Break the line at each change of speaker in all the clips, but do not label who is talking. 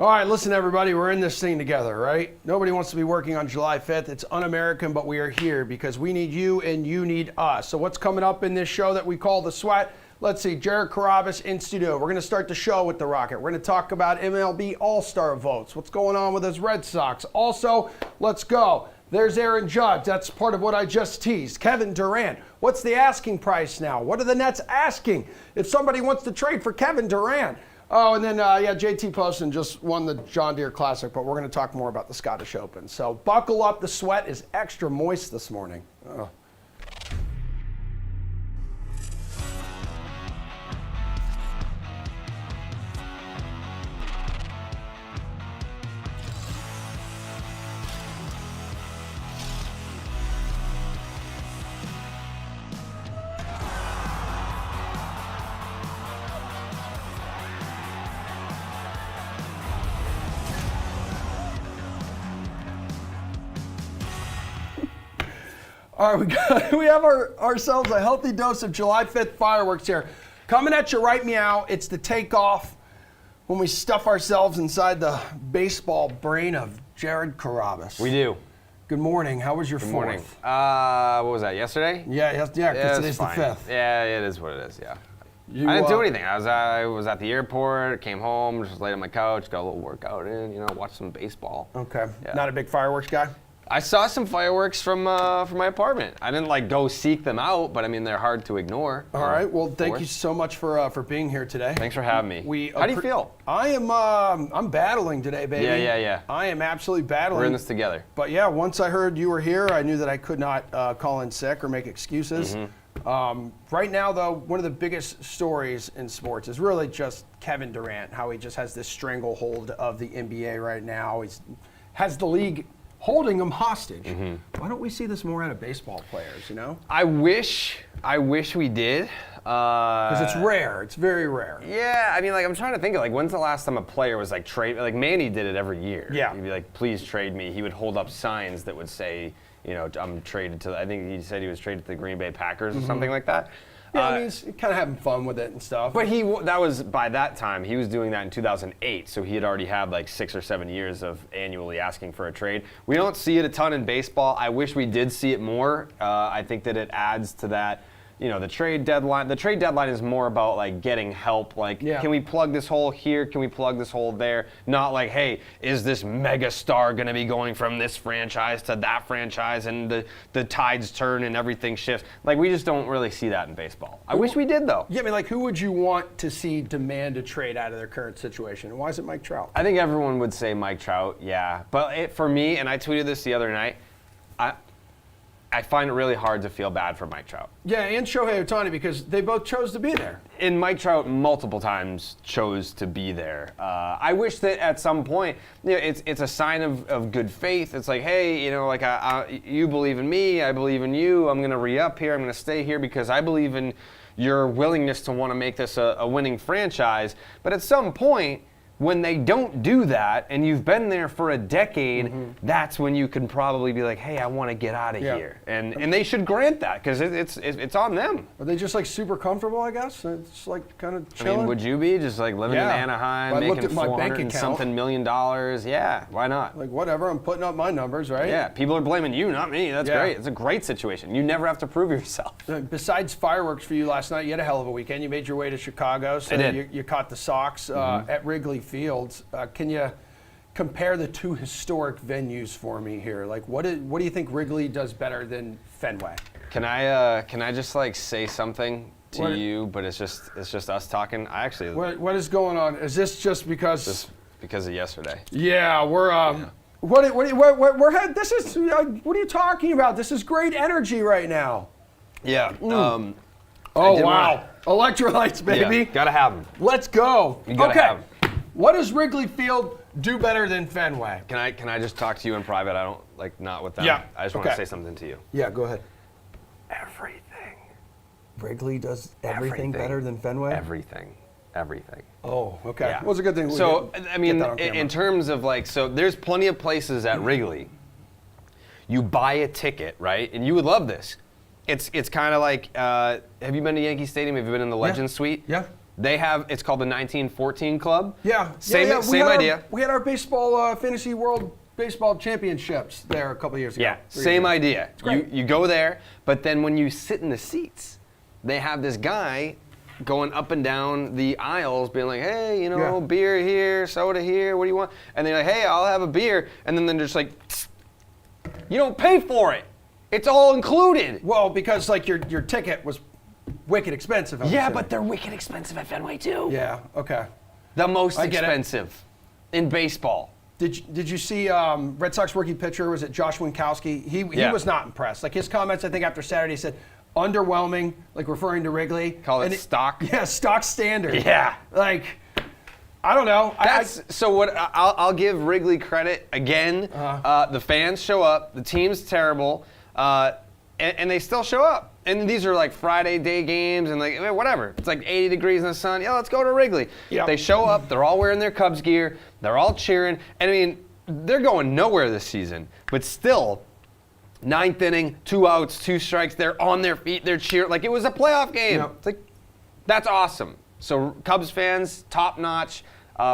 All right, listen, everybody, we're in this thing together, right? Nobody wants to be working on July 5th. It's un-American, but we are here because we need you and you need us. So what's coming up in this show that we call The Sweat? Let's see, Jared Carrabis in studio. We're going to start the show with the Rocket. We're going to talk about MLB All-Star votes, what's going on with his Red Sox. Also, let's go. There's Aaron Judge. That's part of what I just teased. Kevin Durant. What's the asking price now? What are the Nets asking if somebody wants to trade for Kevin Durant? Oh, and then, JT Poston just won the John Deere Classic, but we're going to talk more about the Scottish Open. So buckle up. The sweat is extra moist this morning. Oh. All right, we have ourselves a healthy dose of July 5th fireworks here. Coming at you right meow. It's the takeoff when we stuff ourselves inside the baseball brain of Jared Carrabis.
We do.
Good morning. How was your
Good
fourth?
morning. What was that, yesterday?
Yeah, because today's the 5th.
Yeah, it is what it is, yeah. I didn't do anything. I was at the airport, came home, just laid on my couch, got a little workout in, watched some baseball.
Okay.
Yeah.
Not a big fireworks guy?
I saw some fireworks from my apartment. I didn't go seek them out, but I mean they're hard to ignore.
All right. Well, thank you so much for being here today.
Thanks for having me. How do you feel?
I am I'm battling today, baby.
Yeah.
I am absolutely battling.
We're in this together.
But yeah, once I heard you were here, I knew that I could not call in sick or make excuses. Mm-hmm. Right now, though, one of the biggest stories in sports is really just Kevin Durant, how he just has this stranglehold of the NBA right now. He has the league holding him hostage. Mm-hmm. Why don't we see this more out of baseball players,
I wish we did.
Because it's rare. It's very rare.
Yeah, I mean, I'm trying to think of, when's the last time a player was, trade, Manny did it every year.
Yeah.
He'd be like, please trade me. He would hold up signs that would say, I'm traded to, I think he said he was traded to the Green Bay Packers or something like that.
Yeah, he's kind of having fun with it and stuff.
But by that time, he was doing that in 2008, so he had already had 6 or 7 years of annually asking for a trade. We don't see it a ton in baseball. I wish we did see it more. I think that it adds to that, the trade deadline. The trade deadline is more about getting help. Can we plug this hole here? Can we plug this hole there? Not hey, is this mega star going to be going from this franchise to that franchise and the tides turn and everything shifts? We just don't really see that in baseball. I wish we did, though.
Yeah, I mean, who would you want to see demand a trade out of their current situation? And why is it Mike Trout?
I think everyone would say Mike Trout, yeah. But for me, and I tweeted this the other night, I find it really hard to feel bad for Mike Trout.
Yeah, and Shohei Ohtani, because they both chose to be there.
And Mike Trout multiple times chose to be there. I wish that at some point, it's a sign of good faith. It's hey, you believe in me, I believe in you. I'm going to re-up here. I'm going to stay here because I believe in your willingness to want to make this a winning franchise. But at some point, when they don't do that and you've been there for a decade, that's when you can probably be hey, I want to get out of here. And they should grant that because it's on them.
Are they just super comfortable, I guess? It's kind of chilling?
I mean, would you be just living in Anaheim, making $400-something million? Yeah, why not?
Whatever, I'm putting up my numbers, right?
Yeah, people are blaming you, not me. That's great. It's a great situation. You never have to prove yourself.
Besides fireworks for you last night, you had a hell of a weekend. You made your way to Chicago. So
I did.
You caught the Sox at Wrigley Fields. Can you compare the two historic venues for me here? What do you think Wrigley does better than Fenway?
Can I just say something to you? But it's just us talking. I actually.
What is going on? Is this just because?
Just because of yesterday.
Yeah, we're. This is. What are you talking about? This is great energy right now.
Yeah.
Oh wow! Electrolytes, baby.
Yeah, gotta have them.
Let's go.
You gotta have them.
What does Wrigley Field do better than Fenway?
Can I just talk to you in private? I don't not with them.
Yeah.
I just want to say something to you.
Yeah, go ahead.
Everything.
Wrigley does everything better than Fenway?
Everything.
Oh, okay.
Yeah.
Well, it's a good thing.
So, I mean, in terms of so there's plenty of places at Wrigley. You buy a ticket, right? And you would love this. It's kind of have you been to Yankee Stadium? Have you been in the Legends Suite?
Yeah.
It's called the 1914 Club.
Yeah.
Same
We
idea.
We had our baseball fantasy world baseball championships there a couple years ago.
Yeah, same idea.
Great.
You go there, but then when you sit in the seats, they have this guy going up and down the aisles being like, hey, beer here, soda here, what do you want? And they're like, hey, I'll have a beer. And then they're just like, you don't pay for it. It's all included.
Well, because like your ticket was wicked expensive.
Yeah, but they're wicked expensive at Fenway too.
Yeah, okay.
The most
I get it.
expensive in baseball.
Did you see Red Sox rookie pitcher, was it Josh Winkowski? He was not impressed. Like his comments, I think after Saturday, he said, underwhelming, like referring to Wrigley.
Call it stock.
Yeah, stock standard.
Yeah.
Like, I don't know.
So what? I'll give Wrigley credit again. The fans show up. The team's terrible, and they still show up. And these are like Friday day games, and like whatever. It's like 80 degrees in the sun. Yeah, let's go to Wrigley.
Yep.
They show up. They're all wearing their Cubs gear. They're all cheering. And I mean, they're going nowhere this season. But still, 9th inning, 2 outs, 2 strikes. They're on their feet. They're cheering like it was a playoff game.
Yep.
It's like that's awesome. So Cubs fans, top notch.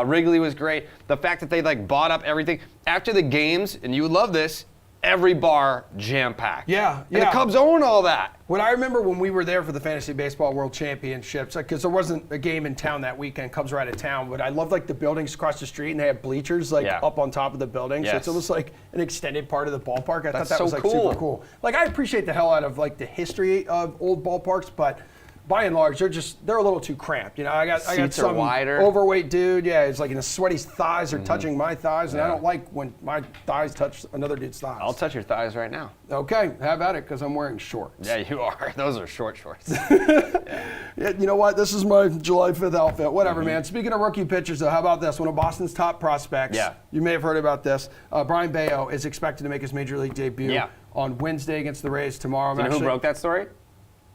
Wrigley was great. The fact that they like bought up everything after the games, and you would love this. Every bar jam-packed.
Yeah.
And the Cubs own all that.
What I remember when we were there for the Fantasy Baseball World Championships, because there wasn't a game in town that weekend, Cubs were out of town, but I loved like the buildings across the street, and they had bleachers like up on top of the building, so it's almost like an extended part of the ballpark. I thought that was like super cool. Like I appreciate the hell out of like the history of old ballparks, but by and large, they're a little too cramped. I got some
wider.
overweight dude. Yeah, it's like in his sweaty thighs are touching my thighs, and I don't like when my thighs touch another dude's thighs.
I'll touch your thighs right now.
Okay, have at it, because I'm wearing shorts.
Yeah, you are. Those are short shorts.
Yeah, you know what? This is my July 5th outfit. Whatever, man. Speaking of rookie pitchers, though, how about this? One of Boston's top prospects.
Yeah.
You may have heard about this. Brian Bayo is expected to make his major league debut on Wednesday against the Rays tomorrow.
Do you know who broke that story?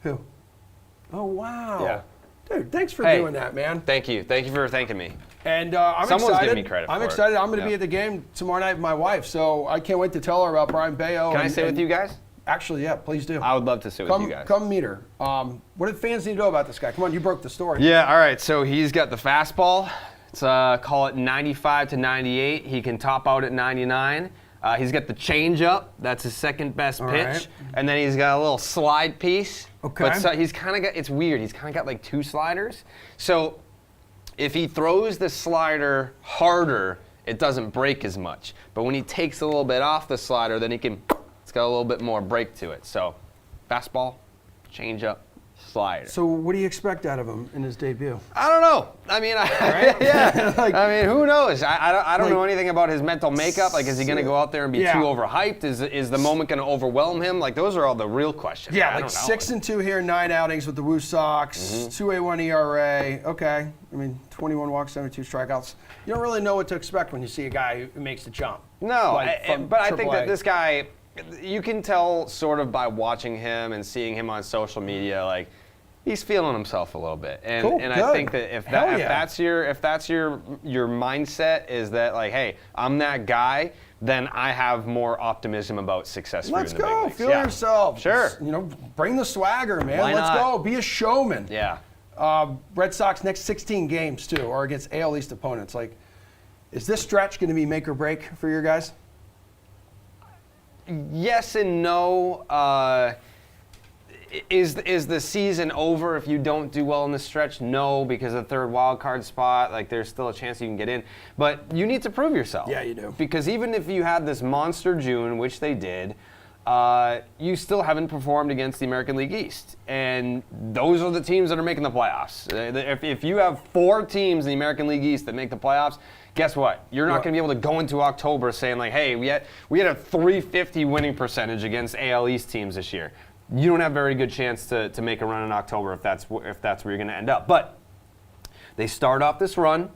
Who? Oh, wow.
Yeah.
Dude, thanks for doing that, man.
Thank you. Thank you for thanking me.
And I'm
Someone's
excited.
giving me credit
I'm
for
excited.
it.
I'm going to be at the game tomorrow night with my wife, so I can't wait to tell her about Brian Bayo.
Can I sit with you guys?
Actually, yeah, please do.
I would love to sit with you guys.
Come meet her. What do fans need to know about this guy? Come on, you broke the story.
Yeah, all right. So he's got the fastball. It's call it 95 to 98. He can top out at 99. He's got the changeup. That's his second best pitch.
Right.
And then he's got a little slide piece.
Okay.
But so he's kind of got, it's weird. He's kind of got like 2 sliders. So if he throws the slider harder, it doesn't break as much. But when he takes a little bit off the slider, then it's got a little bit more break to it. So fastball, changeup, slider.
So what do you expect out of him in his debut?
I don't know. I mean, yeah. I mean, who knows? I don't know anything about his mental makeup. Like, is he going to go out there and be too overhyped? Is the moment going to overwhelm him? Like, those are all the real questions.
Yeah, like 6-2 here, 9 outings with the Woo Sox, 2.81 ERA. Okay, I mean, 21 walks, 72 strikeouts. You don't really know what to expect when you see a guy who makes the jump.
No,
like,
but I think that this guy, you can tell sort of by watching him and seeing him on social media, like he's feeling himself a little bit. And
cool,
I think that if that's your mindset is that like, hey, I'm that guy, then I have more optimism about success for you in the big leagues.
Let's go. Feel yourself.
Sure.
Bring the swagger, man.
Why
Let's
not?
go. Be a showman.
Yeah.
Red Sox next 16 games too, are against AL East opponents. Like, is this stretch going to be make or break for your guys?
Yes and no. Is the season over if you don't do well in the stretch? No, because the third wild card spot, like there's still a chance you can get in. But you need to prove yourself.
Yeah, you do.
Because even if you had this monster June, which they did, you still haven't performed against the American League East. And those are the teams that are making the playoffs. If you have 4 teams in the American League East that make the playoffs, guess what? You're not going to be able to go into October saying like, hey, we had a 350 winning percentage against AL East teams this year. You don't have a very good chance to make a run in October if that's where you're going to end up. But they start off this run,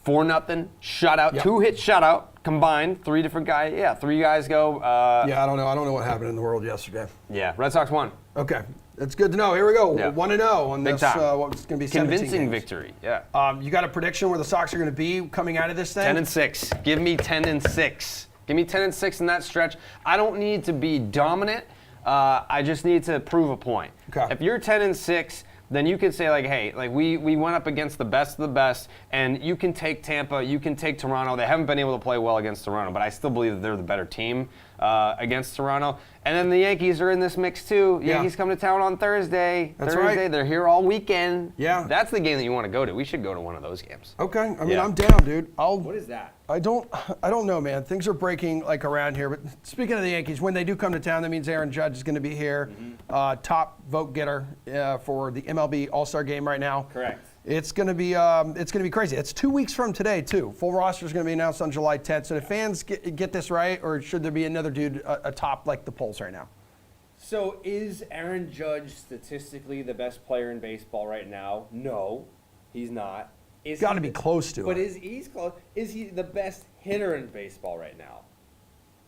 4-0 shutout, 2-hit shutout combined. 3 different guys. Yeah, 3 guys go.
I don't know. I don't know what happened in the world yesterday.
Yeah, Red Sox won.
Okay, that's good to know. Here we go.
Yeah.
1-0 on
Big
this.
time.
What's going to be 17
Convincing
games.
victory. Yeah.
You got a prediction where the Sox are going to be coming out of this thing?
10-6. Give me 10-6. Give me 10-6 in that stretch. I don't need to be dominant. I just need to prove a point.
Okay.
If you're 10-6, then you could say, like, hey, like we went up against the best of the best, and you can take Tampa, you can take Toronto. They haven't been able to play well against Toronto, but I still believe that they're the better team against Toronto. And then the Yankees are in this mix too.
Yeah.
Yankees come to town on Thursday.
That's
Thursday,
right.
They're here all weekend.
Yeah.
That's the game that you want to go to. We should go to one of those games.
Okay. I mean,
Yeah.
I'm down, dude.
What is that?
I don't know, man. Things are breaking like around here. But speaking of the Yankees, when they do come to town, that means Aaron Judge is going to be here, top vote getter for the MLB All-Star Game right now.
Correct.
It's going to be crazy. It's 2 weeks from today too. Full roster is going to be announced on July 10th. So the fans get this right, or should there be another dude atop like the polls right now?
So is Aaron Judge statistically the best player in baseball right now? No, he's not.
Got to be close to
But
it.
he's close? Is he the best hitter in baseball right now?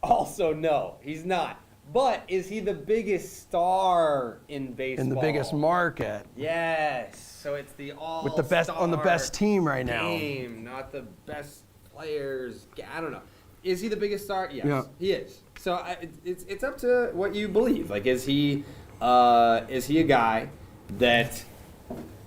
Also, no, he's not. But is he the biggest star in baseball?
In the biggest market.
Yes. So it's the all
With the best on the best team right now.
Game, not the best players. I don't know. Is he the biggest star? Yes,
Yeah.
he is. So it's up to what you believe. Like, is he a guy that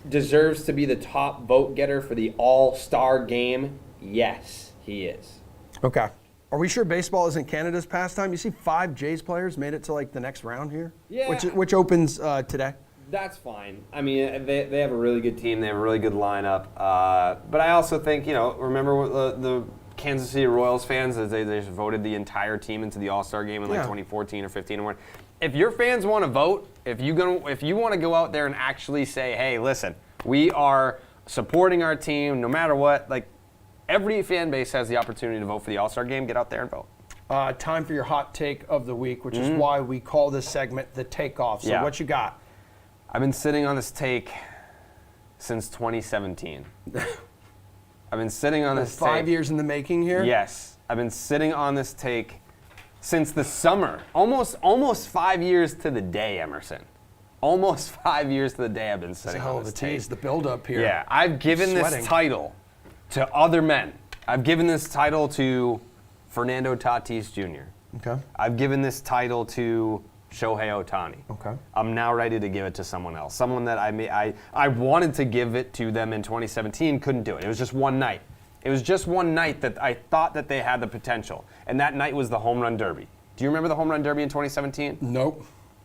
deserves to be the top vote getter for the All-Star game? Yes, he is.
Okay. Are we sure baseball isn't Canada's pastime? You see 5 Jays players made it to like the next round here?
Yeah.
Which opens today.
That's fine.
I mean, they have a really good team. They have a really good lineup. But I also think, remember what the Kansas City Royals fans, as they just voted the entire team into the All-Star game in like 2014 or 15 or 1. If your fans want to vote, if you want to go out there and actually say, hey, listen, we are supporting our team no matter what, like every fan base has the opportunity to vote for the All-Star game. Get out there and vote.
Time for your hot take of the week, which is why we call this segment the takeoff. So
Yeah.
what you got?
I've been sitting on this take since 2017. I've been sitting on this
5
take.
years in the making here?
Yes, I've been sitting on this take since the summer. Almost 5 years to the day, Emerson. Almost 5 years to the day I've been
It's a
sitting
hell
on
of a
this take.
tease, the build-up here.
Yeah, I've given
Sweating.
this title to other men. I've given this title to Fernando Tatis Jr.
Okay.
I've given this title to Shohei Ohtani.
Okay.
I'm now ready to give it to someone else. Someone that I wanted to give it to them in 2017, couldn't do it. It was just one night. It was just one night that I thought that they had the potential. And that night was the Home Run Derby. Do you remember the Home Run Derby in 2017?
Nope.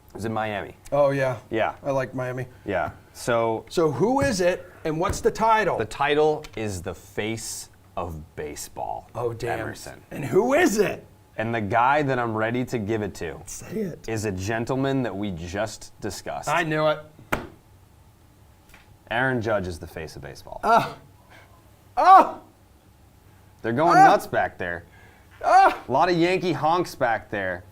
It was in Miami.
Oh, yeah.
Yeah.
I like Miami.
Yeah. So
So who is it, and what's the title?
the title is the face of baseball.
Oh, damn.
Emerson.
And who is it?
And the guy that I'm ready to give it to
Say it.
is a gentleman that we just discussed.
I knew it.
Aaron Judge is the face of baseball.
Oh!
They're going nuts back there. A lot of Yankee honks back there.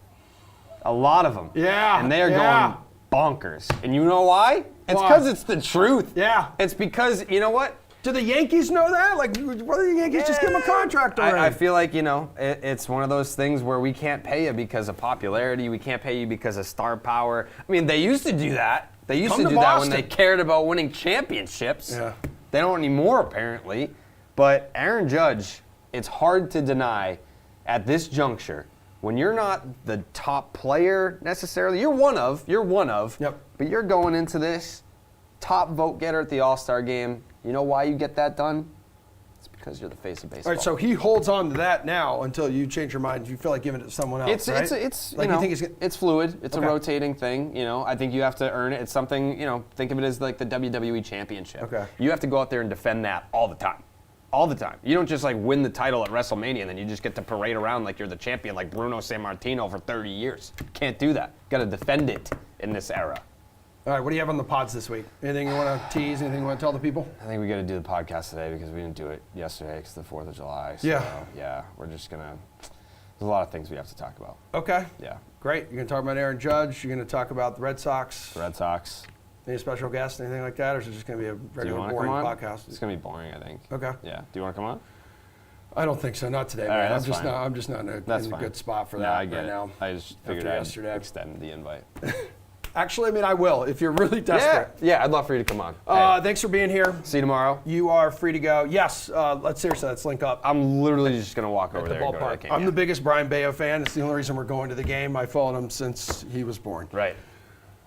A lot of them.
Yeah,
And they are
yeah.
going bonkers. And you know why? It's
Why?
because it's the truth.
Yeah.
It's because, you know what?
Do the Yankees know that? Like, what do the Yankees just give him a contract already?
I feel like, it's one of those things where we can't pay you because of popularity. We can't pay you because of star power. I mean, they used to do that. They used
Come
to
to
do that when
Boston.
they cared about winning championships.
Yeah.
They don't anymore, apparently. But Aaron Judge, it's hard to deny at this juncture, when you're not the top player necessarily, you're one of,
Yep.
but you're going into this top vote getter at the All-Star game. You know why you get that done? It's because you're the face of baseball.
All right, so he holds on to that now until you change your mind. You feel like giving it to someone else,
It's
right?
it's
like you think he's gonna,
it's fluid. It's
Okay.
a rotating thing. I think you have to earn it. It's something, think of it as like the WWE Championship.
Okay.
You have to go out there and defend that all the time. All the time. You don't just like win the title at WrestleMania and then you just get to parade around like you're the champion like Bruno Sammartino for 30 years. Can't do that. Got to defend it in this era.
all right, what do you have on the pods this week? Anything you want to tease? Anything you want to tell the people?
I think we got to do the podcast today because we didn't do it yesterday because the 4th of July. So,
Yeah.
we're just going to, there's a lot of things we have to talk about.
Okay.
Yeah.
Great. You're going to talk about Aaron Judge. You're going to talk about the Red Sox.
The Red Sox.
Any special guests, anything like that? Or is it just going to be a
Do you
regular
want to
boring
come on?
podcast?
It's going to be boring, I think.
Okay.
Yeah. Do you want to come on?
I don't think so. Not today,
All right,
man.
that's fine.
I'm just not in a
That's fine.
good spot for
No,
that
I get
right
it.
now.
I just figured
After
I'd
yesterday.
extend the invite.
Actually, I mean, I will if you're really
yeah,
desperate.
yeah, I'd love for you to come on. Hey,
Thanks for being here.
see you tomorrow.
You are free to go. Yes, let's link up.
I'm literally just gonna walk over
At the
there and go to that
ballpark.
game.
I'm
yeah.
the biggest Brian Bayo fan. It's the only reason we're going to the game. I followed him since he was born.
Right.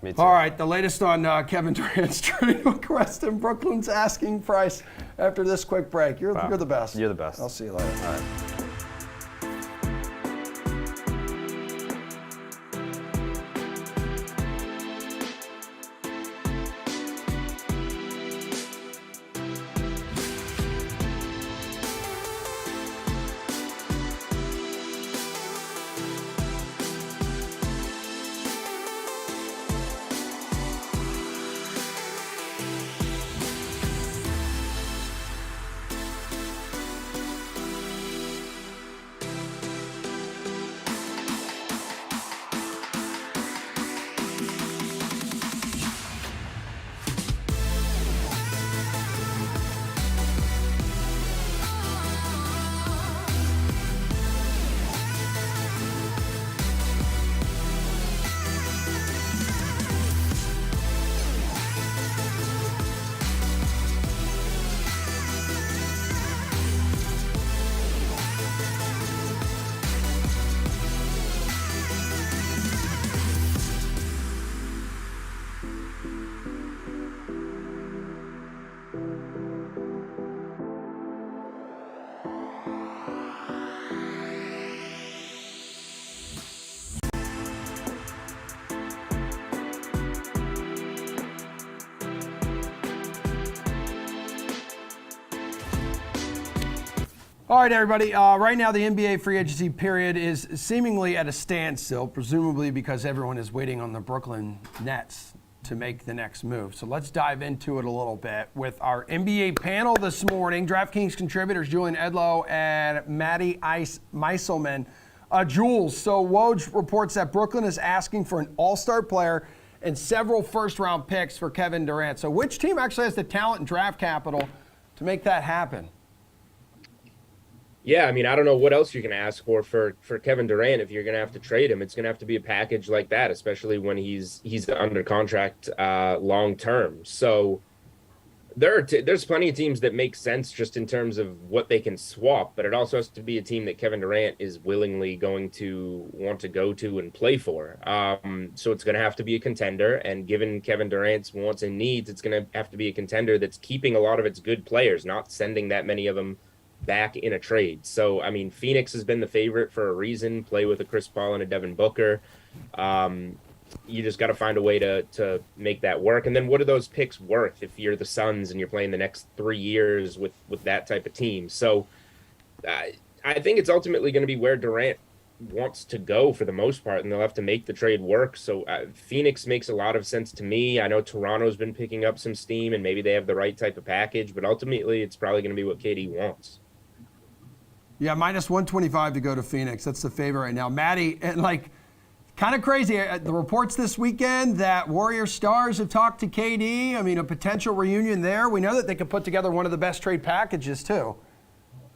Me too.
All right, the latest on Kevin Durant's trade request and Brooklyn's asking price after this quick break. You're the best.
You're the best.
I'll see you later.
All right.
All right, everybody. Right now, the NBA free agency period is seemingly at a standstill, presumably because everyone is waiting on the Brooklyn Nets to make the next move. So let's dive into it a little bit with our NBA panel this morning. DraftKings contributors Julian Edlow and Maddie Meiselman. Jules, so Woj reports that Brooklyn is asking for an all-star player and several first-round picks for Kevin Durant. So which team actually has the talent and draft capital to make that happen?
Yeah, I mean, I don't know what else you can ask for Kevin Durant if you're going to have to trade him. It's going to have to be a package like that, especially when he's under contract long term. So there's plenty of teams that make sense just in terms of what they can swap, but it also has to be a team that Kevin Durant is willingly going to want to go to and play for. So it's going to have to be a contender, and given Kevin Durant's wants and needs, it's going to have to be a contender that's keeping a lot of its good players, not sending that many of them back in a trade. So, I mean, Phoenix has been the favorite for a reason. Play with a Chris Paul and a Devin Booker. You just got to find a way to make that work. And then what are those picks worth if you're the Suns and you're playing the next 3 years with that type of team? So I think it's ultimately going to be where Durant wants to go for the most part, and they'll have to make the trade work. So Phoenix makes a lot of sense to me. I know Toronto's been picking up some steam, and maybe they have the right type of package, but ultimately it's probably going to be what KD wants.
Yeah, minus 125 to go to Phoenix. That's the favorite right now. Maddie, and kind of crazy. The reports this weekend that Warrior Stars have talked to KD. I mean, a potential reunion there. We know that they could put together one of the best trade packages, too.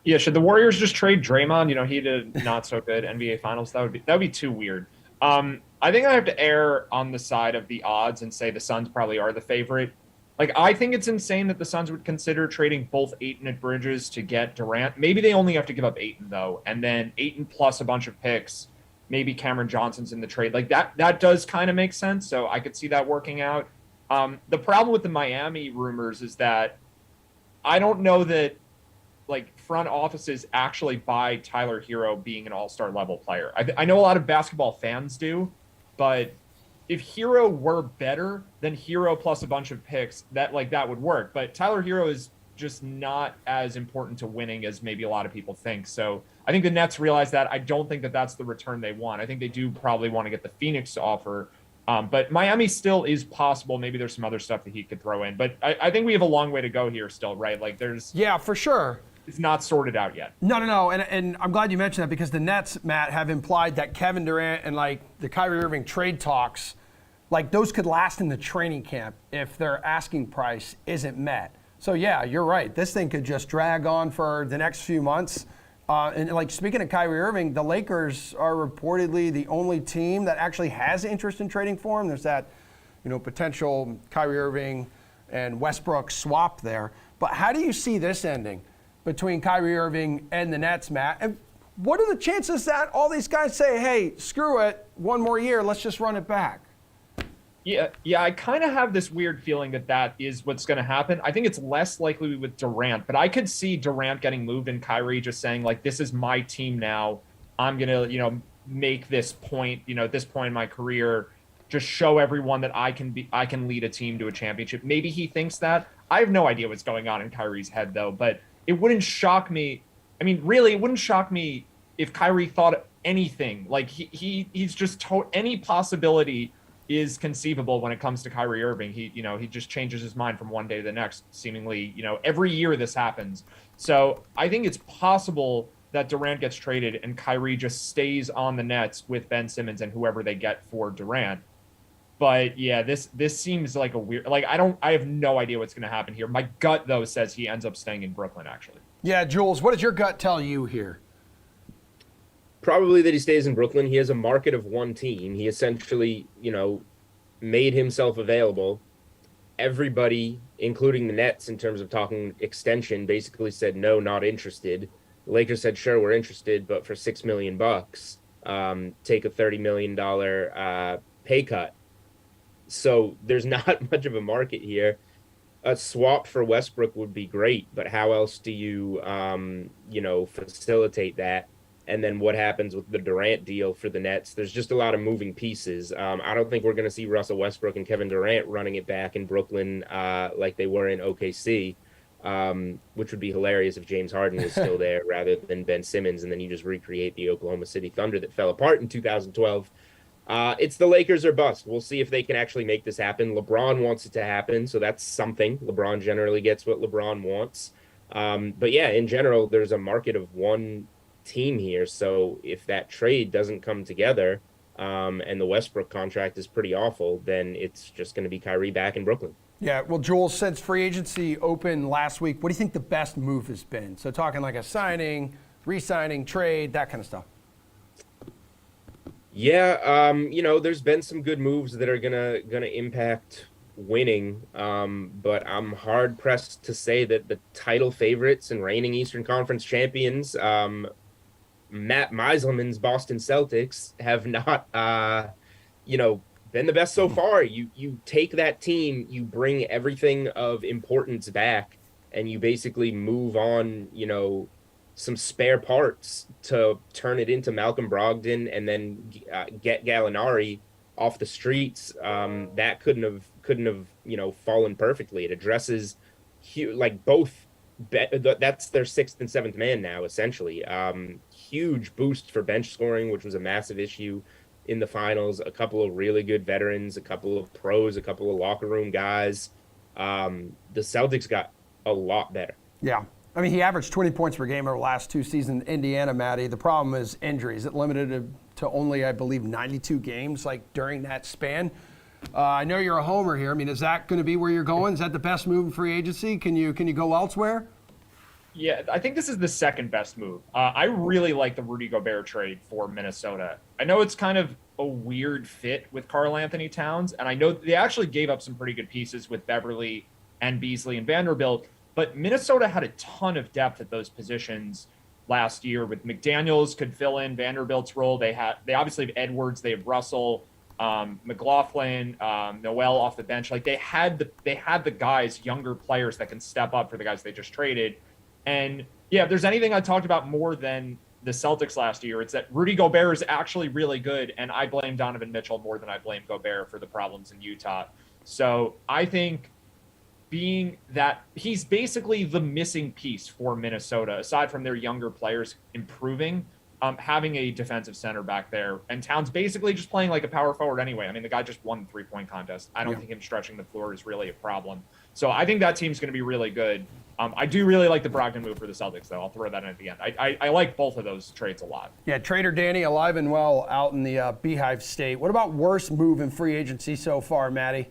Yeah, should the Warriors just trade Draymond? You know, he did not so good NBA Finals. That would be too weird. I think I have to err on the side of the odds and say the Suns probably are the favorite. I think it's insane that the Suns would consider trading both Ayton and Bridges to get Durant. Maybe they only have to give up Ayton, though, and then Ayton plus a bunch of picks. Maybe Cameron Johnson's in the trade. That does kind of make sense, so I could see that working out. The problem with the Miami rumors is that I don't know that front offices actually buy Tyler Hero being an all-star level player. I know a lot of basketball fans do, but if Hero were better, then Hero plus a bunch of picks, that would work. But Tyler Hero is just not as important to winning as maybe a lot of people think. So I think the Nets realize that. I don't think that that's the return they want. I think they do probably want to get the Phoenix offer. But Miami still is possible. Maybe there's some other stuff that he could throw in. But I think we have a long way to go here still, right?
Yeah, for sure.
It's not sorted out yet.
No. And I'm glad you mentioned that because the Nets, Matt, have implied that Kevin Durant and the Kyrie Irving trade talks, those could last in the training camp if their asking price isn't met. So yeah, you're right. This thing could just drag on for the next few months. And speaking of Kyrie Irving, the Lakers are reportedly the only team that actually has interest in trading for him. There's that, potential Kyrie Irving and Westbrook swap there. But how do you see this ending between Kyrie Irving and the Nets, Matt? And what are the chances that all these guys say, hey, screw it, one more year, let's just run it back?
Yeah, I kind of have this weird feeling that that is what's going to happen. I think it's less likely with Durant, but I could see Durant getting moved and Kyrie just saying like, "This is my team now. I'm gonna, make this point, at this point in my career, just show everyone that I can lead a team to a championship." Maybe he thinks that. I have no idea what's going on in Kyrie's head though, but it wouldn't shock me. I mean, really, it wouldn't shock me if Kyrie thought anything. Like he's just any possibility is conceivable when it comes to Kyrie Irving. He just changes his mind from one day to the next, seemingly, every year this happens. So I think it's possible that Durant gets traded and Kyrie just stays on the Nets with Ben Simmons and whoever they get for Durant. But yeah, this seems like a weird, like, I have no idea what's going to happen here. My gut though says he ends up staying in Brooklyn actually.
Yeah, Jules, what does your gut tell you here?
Probably that he stays in Brooklyn. He has a market of one team. He essentially, made himself available. Everybody, including the Nets, in terms of talking extension, basically said no, not interested. The Lakers said, sure, we're interested, but for $6 million, take a $30 million pay cut. So there's not much of a market here. A swap for Westbrook would be great, but how else do you, facilitate that? And then what happens with the Durant deal for the Nets? There's just a lot of moving pieces. I don't think we're going to see Russell Westbrook and Kevin Durant running it back in Brooklyn like they were in OKC, which would be hilarious if James Harden was still there rather than Ben Simmons, and then you just recreate the Oklahoma City Thunder that fell apart in 2012. It's the Lakers or bust. We'll see if they can actually make this happen. LeBron wants it to happen, so that's something. LeBron generally gets what LeBron wants. But yeah, in general, there's a market of one team here. So if that trade doesn't come together, and the Westbrook contract is pretty awful, then it's just going to be Kyrie back in Brooklyn.
Yeah, well, Joel, since free agency opened last week, what do you think the best move has been? So talking like a signing, re-signing, trade, that kind of stuff.
Yeah, there's been some good moves that are gonna impact winning, but I'm hard pressed to say that the title favorites and reigning Eastern Conference champions, Matt Meiselman's Boston Celtics, have not, been the best so far. You take that team, you bring everything of importance back, and you basically move on, some spare parts to turn it into Malcolm Brogdon, and then get Gallinari off the streets. That couldn't have fallen perfectly. It addresses both. That's their sixth and seventh man now, essentially. Huge boost for bench scoring, which was a massive issue in the finals. A couple of really good veterans, a couple of pros, a couple of locker room guys. The Celtics got a lot better.
Yeah. I mean, he averaged 20 points per game over the last two seasons in Indiana, Matty. The problem is injuries. It limited to only, I believe, 92 games during that span. I know you're a homer here. I mean, is that going to be where you're going? Is that the best move in free agency? Can you go elsewhere?
Yeah, I think this is the second best move. I really like the Rudy Gobert trade for Minnesota. I know it's kind of a weird fit with Karl Anthony Towns, and I know they actually gave up some pretty good pieces with Beverly and Beasley and Vanderbilt, but Minnesota had a ton of depth at those positions last year. With McDaniels could fill in Vanderbilt's role. They obviously have Edwards, they have Russell, McLaughlin, Noel off the bench. Like they had the guys, younger players that can step up for the guys they just traded. And yeah, if there's anything I talked about more than the Celtics last year, it's that Rudy Gobert is actually really good, and I blame Donovan Mitchell more than I blame Gobert for the problems in Utah. So I think being that he's basically the missing piece for Minnesota, aside from their younger players improving, having a defensive center back there, and Towns basically just playing like a power forward anyway. I mean, the guy just won the 3-point contest. I don't think him stretching the floor is really a problem. So I think that team's going to be really good. I do really like the Brogdon move for the Celtics, though. I'll throw that in at the end. I like both of those trades a lot.
Yeah, Trader Danny alive and well out in the Beehive State. What about worst move in free agency so far, Matty?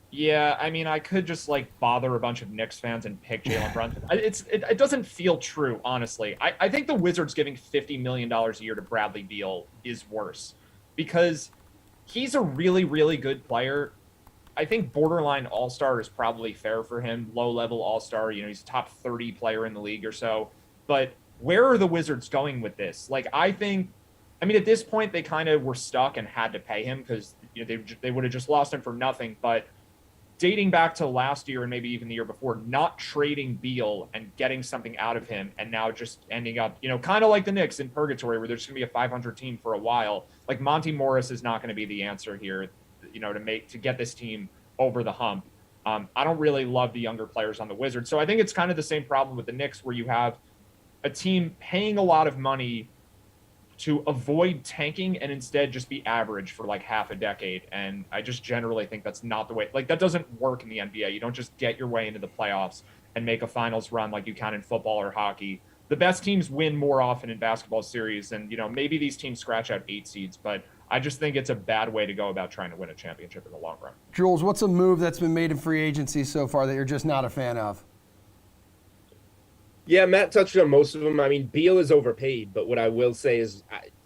Yeah, I mean, I could just bother a bunch of Knicks fans and pick Jalen Brunson. It doesn't feel true, honestly. I think the Wizards giving $50 million a year to Bradley Beal is worse because he's a really, really good player. I think borderline all-star is probably fair for him. Low-level all-star, he's a top 30 player in the league or so. But where are the Wizards going with this? I I mean, at this point, they kind of were stuck and had to pay him because they would have just lost him for nothing. But dating back to last year and maybe even the year before, not trading Beal and getting something out of him, and now just ending up, kind of like the Knicks in purgatory, where there's going to be a 500 team for a while. Like Monty Morris is not going to be the answer here, to get this team over the hump. I don't really love the younger players on the Wizards, so I think it's kind of the same problem with the Knicks, where you have a team paying a lot of money to avoid tanking and instead just be average for like half a decade. And I just generally think that's not the way. Like, that doesn't work in the NBA. You don't just get your way into the playoffs and make a finals run like you can in football or hockey. The best teams win more often in basketball series, and maybe these teams scratch out 8 seeds, but I just think it's a bad way to go about trying to win a championship in the long run.
Jules, what's a move that's been made in free agency so far that you're just not a fan of?
Yeah, Matt touched on most of them. I mean, Beal is overpaid, but what I will say is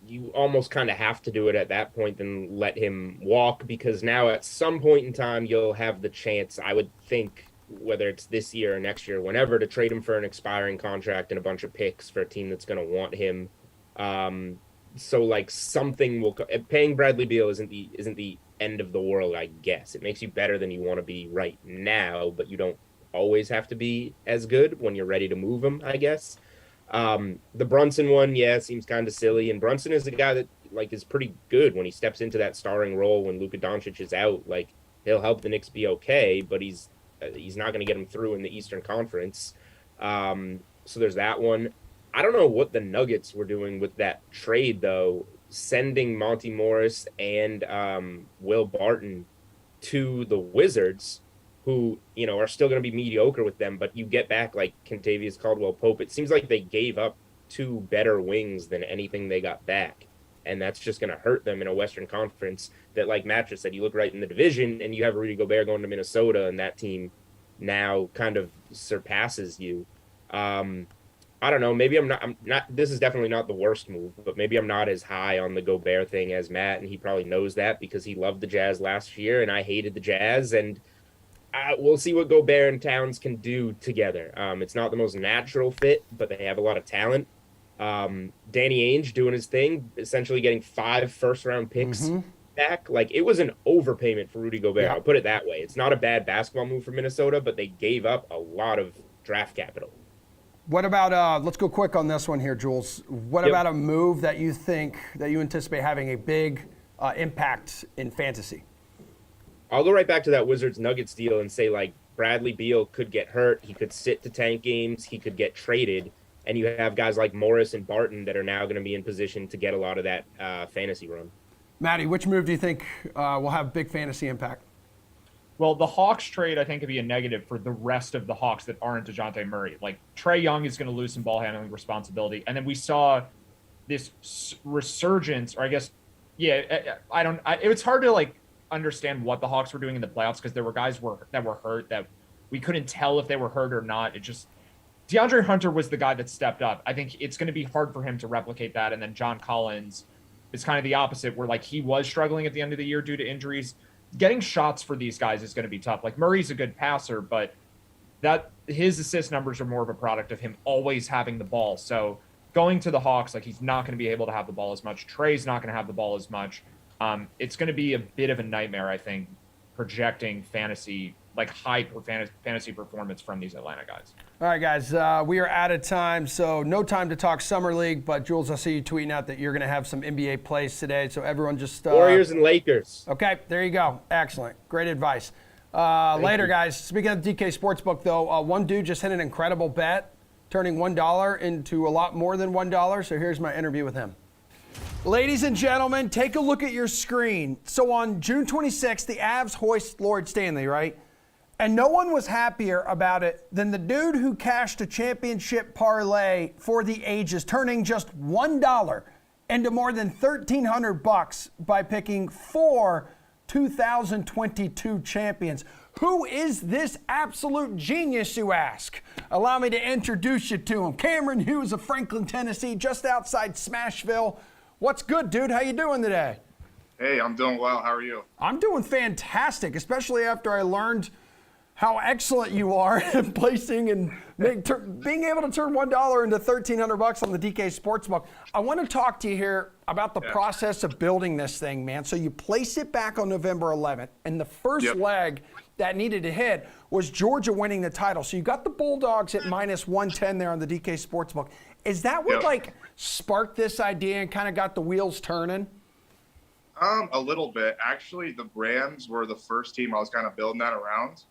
you almost kind of have to do it at that point and let him walk, because now at some point in time you'll have the chance, I would think, whether it's this year or next year, whenever, to trade him for an expiring contract and a bunch of picks for a team that's going to want him. So like something will paying Bradley Beal isn't the end of the world, I guess. It makes you better than you want to be right now, but you don't always have to be as good when you're ready to move him, I guess. The Brunson one, seems kind of silly, and Brunson is a guy that like is pretty good when he steps into that starring role when Luka Doncic is out. Like, he'll help the Knicks be okay, but he's not going to get him through in the Eastern Conference. So there's that one. I don't know what the Nuggets were doing with that trade, though, sending Monty Morris and Will Barton to the Wizards, who, are still going to be mediocre with them, but you get back like Kentavious Caldwell-Pope. It seems like they gave up 2 better wings than anything they got back, and that's just going to hurt them in a Western Conference that, like Matt just said, you look right in the division, and you have Rudy Gobert going to Minnesota, and that team now kind of surpasses you. I don't know. Maybe I'm not. This is definitely not the worst move, but maybe I'm not as high on the Gobert thing as Matt, and he probably knows that because he loved the Jazz last year, and I hated the Jazz, and we'll see what Gobert and Towns can do together. It's not the most natural fit, but they have a lot of talent. Danny Ainge doing his thing, essentially getting 5 first-round picks back. Like, it was an overpayment for Rudy Gobert. I'll put it that way. It's not a bad basketball move for Minnesota, but they gave up a lot of draft capital.
What about, let's go quick on this one here, Jules. What about a move that you anticipate having a big impact in fantasy?
I'll go right back to that Wizards-Nuggets deal and say, like, Bradley Beal could get hurt. He could sit to tank games. He could get traded. And you have guys like Morris and Barton that are now going to be in position to get a lot of that fantasy run.
Matty, which move do you think will have big fantasy impact?
Well, the Hawks trade, I think, could be a negative for the rest of the Hawks that aren't DeJounte Murray. Like, Trae Young is going to lose some ball handling responsibility. And then we saw this resurgence, or I guess, it's hard to, like, understand what the Hawks were doing in the playoffs because there were guys that were hurt that we couldn't tell if they were hurt or not. DeAndre Hunter was the guy that stepped up. I think it's going to be hard for him to replicate that. And then John Collins is kind of the opposite, where like he was struggling at the end of the year due to injuries. Getting shots for these guys is going to be tough. Like, Murray's a good passer, but his assist numbers are more of a product of him always having the ball. So going to the Hawks, like, he's not going to be able to have the ball as much. Trae's not going to have the ball as much. It's going to be a bit of a nightmare, I think, projecting fantasy, like high fantasy performance from these Atlanta guys.
All right, guys, we are out of time, so no time to talk Summer League, but Jules, I see you tweeting out that you're going to have some NBA plays today, so everyone just...
Warriors and Lakers.
Okay, there you go. Excellent. Great advice. Later, guys. Speaking of DK Sportsbook, though, one dude just hit an incredible bet, turning $1 into a lot more than $1, so here's my interview with him. Ladies and gentlemen, take a look at your screen. So on June 26th, the Avs hoist Lord Stanley, right? And no one was happier about it than the dude who cashed a championship parlay for the ages, turning just $1 into more than $1,300 by picking 4 2022 champions. Who is this absolute genius, you ask? Allow me to introduce you to him. Cameron Hughes of Franklin, Tennessee, just outside Smashville. What's good, dude? How you doing today?
Hey, I'm doing well. How are you?
I'm doing fantastic, especially after I learned how excellent you are in placing and being able to turn $1 into $1,300 on the DK Sportsbook. I want to talk to you here about the process of building this thing, man. So you place it back on November 11th, and the first leg that needed to hit was Georgia winning the title. So you got the Bulldogs at minus 110 there on the DK Sportsbook. Is that what like sparked this idea and kind of got the wheels turning?
A little bit. Actually, the Rams were the first team I was kind of building that around.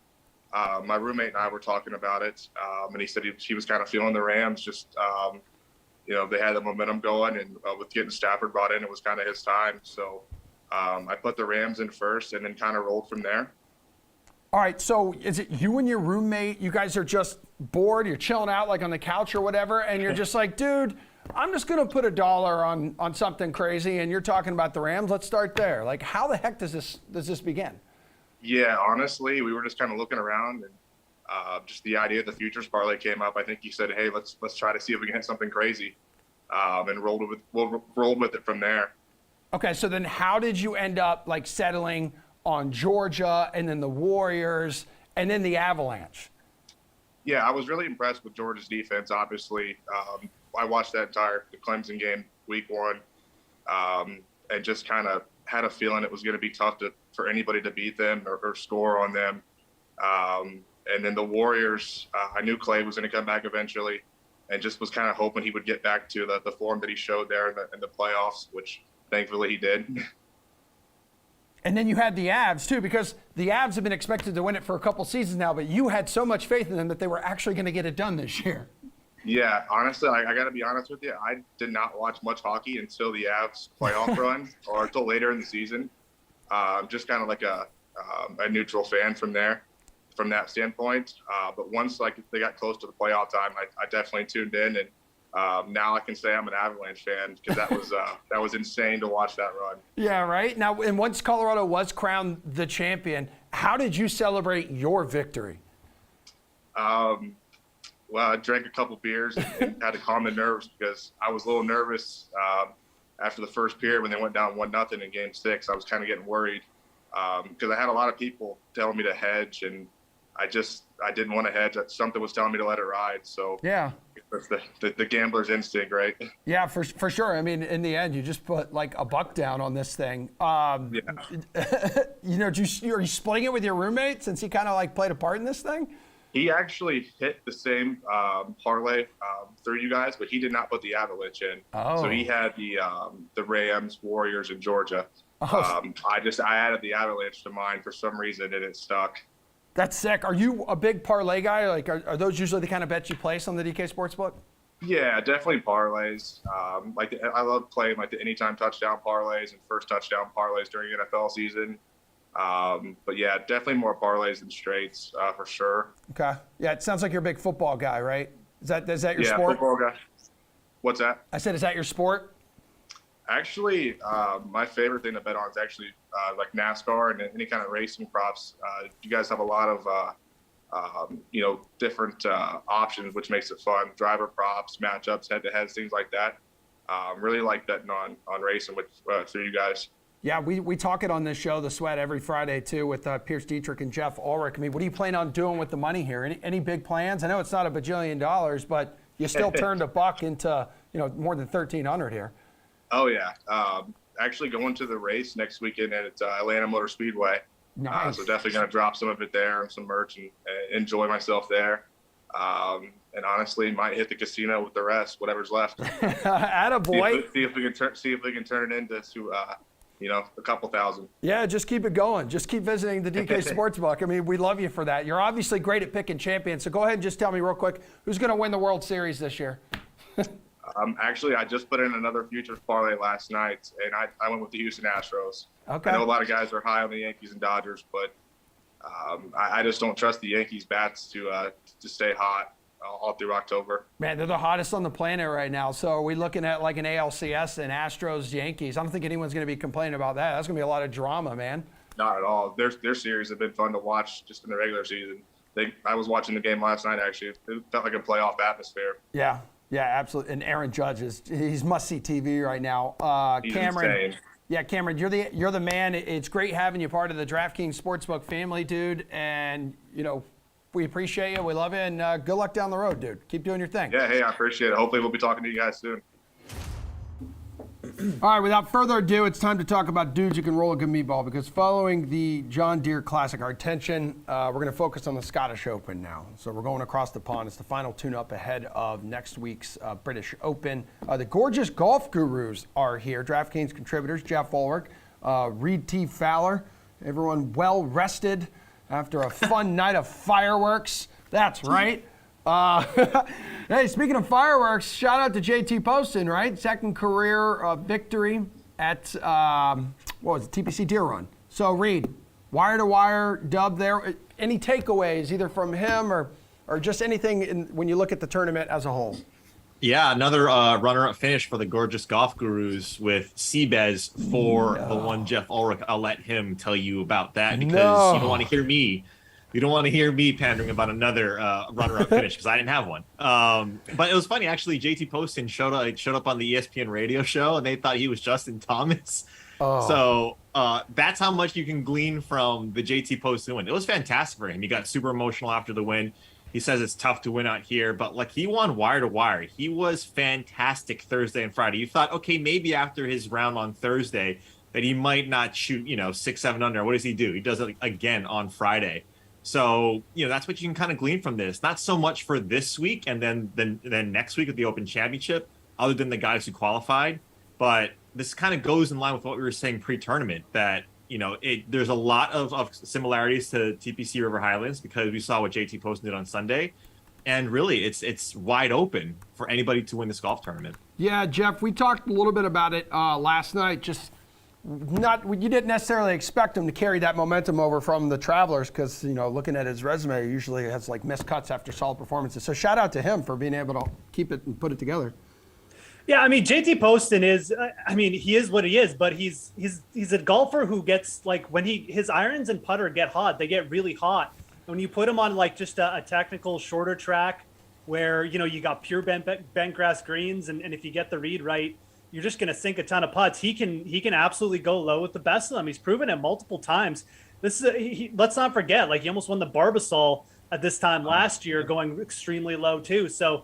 My roommate and I were talking about it, and he said he was kind of feeling the Rams. Just they had the momentum going, and with getting Stafford brought in, it was kind of his time. So I put the Rams in first, and then kind of rolled from there.
All right, so is it you and your roommate, you guys are just bored, you're chilling out like on the couch or whatever, and you're just like, dude, I'm just going to put $1 on something crazy, and you're talking about the Rams? Let's start there. Like, how the heck does this begin?
Yeah, honestly, we were just kind of looking around, and just the idea of the futures parlay came up. I think he said, hey, let's try to see if we can hit something crazy, and rolled with it from there.
Okay, so then how did you end up like settling on Georgia and then the Warriors and then the Avalanche?
Yeah, I was really impressed with Georgia's defense, obviously. I watched the Clemson game week 1, and just kind of had a feeling it was going to be tough for anybody to beat them or score on them. And then the Warriors, I knew Clay was going to come back eventually, and just was kind of hoping he would get back to the form that he showed there in the playoffs, which thankfully he did.
And then you had the Avs too, because the Avs have been expected to win it for a couple seasons now, but you had so much faith in them that they were actually going to get it done this year.
Yeah, honestly, I got to be honest with you. I did not watch much hockey until the Avs playoff run or until later in the season. Just kind of like a neutral fan from that standpoint. But once they got close to the playoff time, I definitely tuned in, and now I can say I'm an Avalanche fan because that was insane to watch that run.
Yeah, right. Now, and once Colorado was crowned the champion, how did you celebrate your victory?
Well, I drank a couple beers and had to calm the nerves because I was a little nervous after the first period when they went down 1-0 in Game 6. I was kind of getting worried because I had a lot of people telling me to hedge, and I didn't want to hedge. Something was telling me to let it ride. So
yeah,
it's the gambler's instinct, right?
Yeah, for sure. I mean, in the end, you just put like $1 down on this thing.
Yeah.
Are you splitting it with your roommate since he kind of like played a part in this thing?
He actually hit the same parlay through you guys, but he did not put the Avalanche in.
Oh.
So he had the Rams, Warriors, and Georgia.
Oh.
I added the Avalanche to mine for some reason, and it stuck.
That's sick. Are you a big parlay guy? Like, are those usually the kind of bets you place on the DK Sportsbook?
Yeah, definitely parlays. I love playing like the anytime touchdown parlays and first touchdown parlays during NFL season. But yeah, definitely more parlays than straights for sure.
Okay. Yeah, it sounds like you're a big football guy, right? Is that your sport?
Yeah, football guy. What's that?
I said, is that your sport?
Actually, my favorite thing to bet on is actually like NASCAR and any kind of racing props. You guys have a lot of different options, which makes it fun. Driver props, matchups, head-to-heads, things like that. Really like betting on racing through you guys.
Yeah, we talk it on this show, The Sweat, every Friday too, with Pierce Dietrich and Jeff Ulrich. I mean, what do you plan on doing with the money here? Any big plans? I know it's not $1 bajillion, but you still turned $1 into more than 1,300 here.
Oh yeah, actually going to the race next weekend at Atlanta Motor Speedway.
Nice.
So definitely going to drop some of it there and some merch and enjoy myself there. And honestly, might hit the casino with the rest, whatever's left.
Attaboy.
See if we can turn it into a couple thousand.
Yeah, just keep it going. Just keep visiting the DK Sportsbook. I mean, we love you for that. You're obviously great at picking champions. So go ahead and just tell me real quick, who's going to win the World Series this year?
Actually, I just put in another futures parlay last night, and I went with the Houston Astros.
Okay.
I know a lot of guys are high on the Yankees and Dodgers, but I just don't trust the Yankees bats to stay hot all through October.
Man, they're the hottest on the planet right now. So are we looking at like an ALCS and Astros Yankees? I don't think anyone's going to be complaining about that. That's going to be a lot of drama, man.
Not at all. Their series have been fun to watch just in the regular season. I was watching the game last night, actually. It felt like a playoff atmosphere.
Yeah, absolutely. And Aaron Judge he's must-see TV right now.
He's
Cameron.
insane.
Yeah, Cameron, you're the man. It's great having you part of the DraftKings Sportsbook family, dude. And We appreciate you. We love you, and good luck down the road, dude. Keep doing your thing.
Yeah, hey, I appreciate it. Hopefully we'll be talking to you guys soon.
All right, without further ado, it's time to talk about dudes who can roll a good meatball, because following the John Deere Classic, our attention, we're going to focus on the Scottish Open now. So we're going across the pond. It's the final tune-up ahead of next week's British Open. The gorgeous golf gurus are here. DraftKings contributors, Jeff Ulrich, Reed T. Fowler, everyone well rested after a fun night of fireworks. That's right. Hey, speaking of fireworks, shout out to JT Poston, right? Second career victory at, what was it, TPC Deer Run. So, Reed, wire-to-wire dub there. Any takeaways either from him or just anything when you look at the tournament as a whole?
Yeah, another runner-up finish for the gorgeous golf gurus with Seabez for the one Jeff Ulrich. I'll let him tell you about that because you don't want to hear me. You don't want to hear me pandering about another runner-up finish because I didn't have one. But it was funny, actually. JT Poston showed up on the ESPN radio show, and they thought he was Justin Thomas.
Oh.
So that's how much you can glean from the JT Poston win. It was fantastic for him. He got super emotional after the win. He says it's tough to win out here, but like he won wire to wire. He was fantastic Thursday and Friday. You thought, okay, maybe after his round on Thursday that he might not shoot, 6-7 under. What does he do? He does it again on Friday. So, that's what you can kind of glean from this. Not so much for this week and then next week at the Open Championship, other than the guys who qualified. But this kind of goes in line with what we were saying pre-tournament, that, there's a lot of similarities to TPC River Highlands because we saw what JT Poston did on Sunday. And really, it's wide open for anybody to win this golf tournament.
Yeah, Jeff, we talked a little bit about it last night. You didn't necessarily expect him to carry that momentum over from the Travelers because, looking at his resume, he usually has like missed cuts after solid performances. So shout out to him for being able to keep it and put it together.
Yeah, I mean, JT Poston is, he is what he is, but he's a golfer who gets, like, when his irons and putter get hot, they get really hot. When you put him on, like, just a technical shorter track where, you got pure bent grass greens, and if you get the read right, you're just going to sink a ton of putts. He can absolutely go low with the best of them. He's proven it multiple times. Let's not forget, like, he almost won the Barbasol at this time last year, going extremely low too. So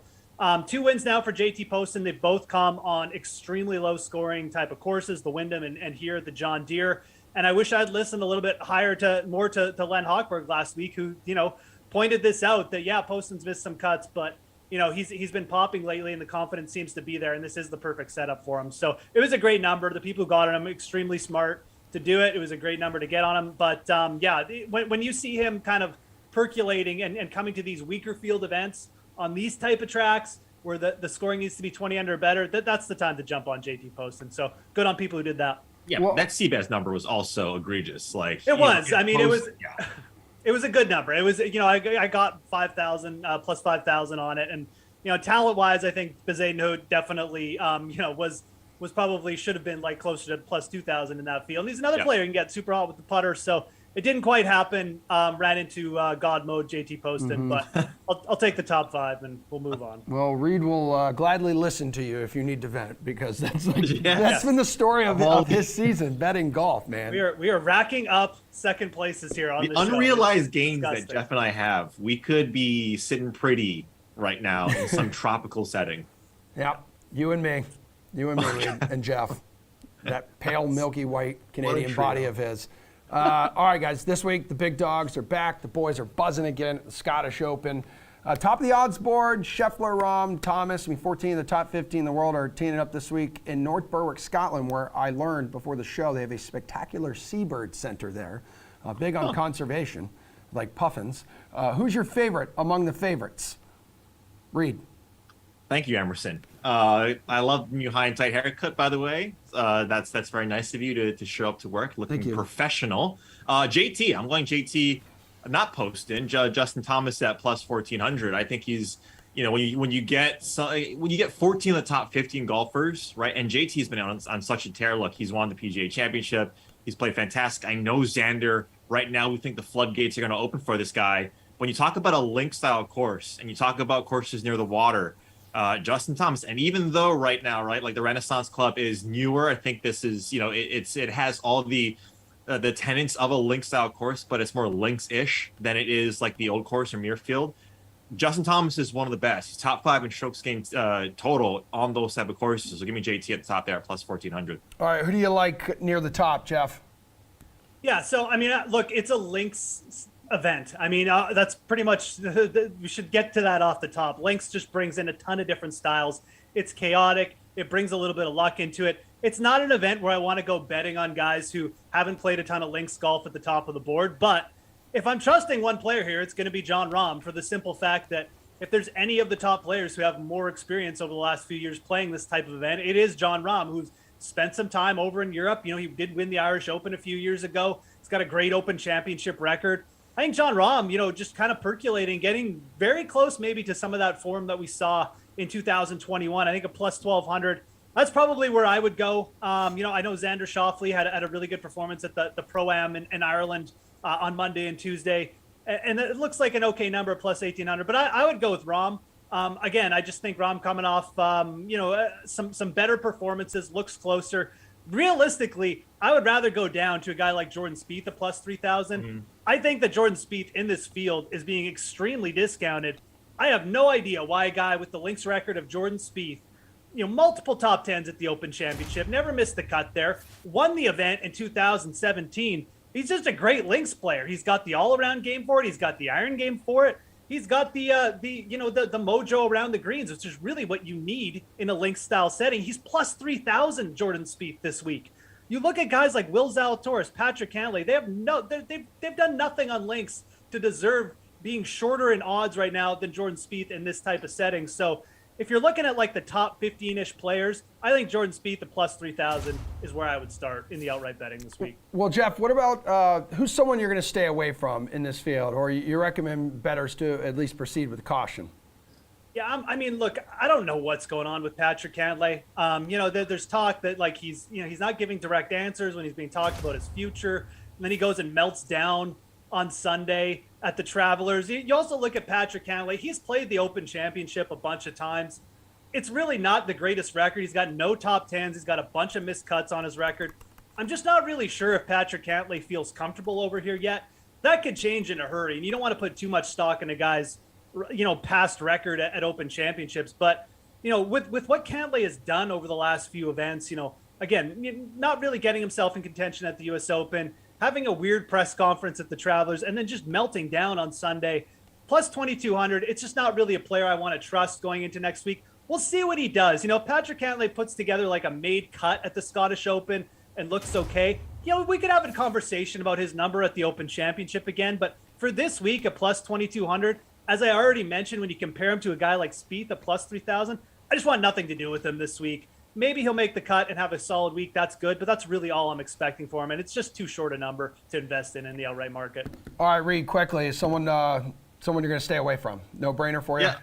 2 wins now for JT Poston. They've both come on extremely low scoring type of courses, the Wyndham and here at the John Deere. And I wish I'd listened a little bit more to Len Hochberg last week, who, pointed this out that, yeah, Poston's missed some cuts, but he's been popping lately, and the confidence seems to be there, and this is the perfect setup for him. So it was a great number. The people who got on him extremely smart to do it. It was a great number to get on him. But when you see him kind of percolating and coming to these weaker field events on these type of tracks where the scoring needs to be 20 under or better, that's the time to jump on JT Poston. So good on people who did that.
Yeah, well, that Seabass number was also egregious. Like
it was. It was a good number. It was, I got 5,000 plus 5,000 on it, and talent wise, I think Bezaino definitely was probably should have been like closer to plus 2,000 in that field. And he's another player who can get super hot with the putter. So it didn't quite happen. Ran into God mode JT Poston, but I'll take the top 5 and we'll move on.
Well, Reed will gladly listen to you if you need to vent, because that's that's been the story of his season, betting golf, man.
We are racking up second places here on
the unrealized gains that Jeff and I have. We could be sitting pretty right now in some tropical setting.
Yeah, you and me, Reed, and Jeff, that pale milky white Canadian body of his. All right, guys, this week the big dogs are back. The boys are buzzing again at the Scottish Open. Top of the odds board, Scheffler, Rahm, Thomas. 14 of the top 15 in the world are teeing it up this week in North Berwick, Scotland, where I learned before the show they have a spectacular seabird center there, big on conservation, like puffins. Who's your favorite among the favorites? Reed.
Thank you, Emerson. I love the new high and tight haircut, by the way. That's very nice of you to show up to work looking professional. JT, I'm going JT, not Poston. Justin Thomas at plus 1,400. I think he's, when you get 14 of the top 15 golfers, right? And JT's been on such a tear. Look, he's won the PGA Championship. He's played fantastic. I know Xander. Right now, we think the floodgates are going to open for this guy. When you talk about a link style course and you talk about courses near the water, Justin Thomas, and even though right now, right, like the Renaissance Club is newer, I think this is, it has all the the tenets of a link style course, but it's more links-ish than it is like the old course or Muirfield. Justin Thomas is one of the best. He's top 5 in strokes gained total on those type of courses. So give me JT at the top there at plus 1,400.
All right, who do you like near the top, Jeff?
Yeah, so I mean, look, it's a links event. I mean, that's pretty much we should get to that off the top. Links just brings in a ton of different styles. It's chaotic. It brings a little bit of luck into it. It's not an event where I want to go betting on guys who haven't played a ton of links golf at the top of the board, but if I'm trusting one player here, it's going to be Jon Rahm, for the simple fact that if there's any of the top players who have more experience over the last few years playing this type of event, it is Jon Rahm, who's spent some time over in Europe. You know, he did win the Irish Open a few years ago. He's got a great Open Championship record. I think Jon Rahm, you know, just kind of percolating, getting very close maybe to some of that form that we saw in 2021. I think a plus 1,200. That's probably where I would go. You know, I know Xander Schauffele had a really good performance at the Pro-Am in Ireland on Monday and Tuesday. And it looks like an okay number, plus 1,800. But I would go with Rahm. Again, I just think Rahm coming off, you know, some better performances, looks closer. Realistically, I would rather go down to a guy like Jordan Spieth at plus 3,000. Mm-hmm. I think that Jordan Spieth in this field is being extremely discounted. I have no idea why a guy with the links record of Jordan Spieth, you know, multiple top 10s at the Open Championship, never missed the cut there, won the event in 2017. He's just a great links player. He's got the all-around game for it. He's got the iron game for it. He's got the mojo around the greens, which is really what you need in a links style setting. He's plus 3,000 Jordan Spieth this week. You look at guys like Will Zalatoris, Patrick Cantlay. They've done nothing on links to deserve being shorter in odds right now than Jordan Spieth in this type of setting. So if you're looking at like the top 15-ish players, I think Jordan Spieth at plus 3,000 is where I would start in the outright betting this week.
Well, Jeff, what about who's someone you're going to stay away from in this field, or you recommend bettors to at least proceed with caution?
Yeah, I mean, look, I don't know what's going on with Patrick Cantlay. You know, there's talk that like he's not giving direct answers when he's being talked about his future, and then he goes and melts down on Sunday at the Travelers. You also look at Patrick Cantlay. He's played the Open Championship a bunch of times. It's really not the greatest record. He's got no top 10s. He's got a bunch of missed cuts on his record. I'm just not really sure if Patrick Cantlay feels comfortable over here yet. That could change in a hurry, and you don't want to put too much stock in a guy's, you know, past record at Open Championships. But, you know, with what Cantlay has done over the last few events, you know, again, not really getting himself in contention at the U.S. Open, having a weird press conference at the Travelers, and then just melting down on Sunday, plus 2,200. It's just not really a player I want to trust going into next week. We'll see what he does. You know, if Patrick Cantlay puts together like a made cut at the Scottish Open and looks okay, you know, we could have a conversation about his number at the Open Championship again. But for this week, at plus 2,200, as I already mentioned, when you compare him to a guy like Spieth at plus 3,000, I just want nothing to do with him this week. Maybe he'll make the cut and have a solid week. That's good, but that's really all I'm expecting for him. And it's just too short a number to invest in the outright market.
All right, Reed, quickly, is someone you're going to stay away from? No brainer for you?
Yeah.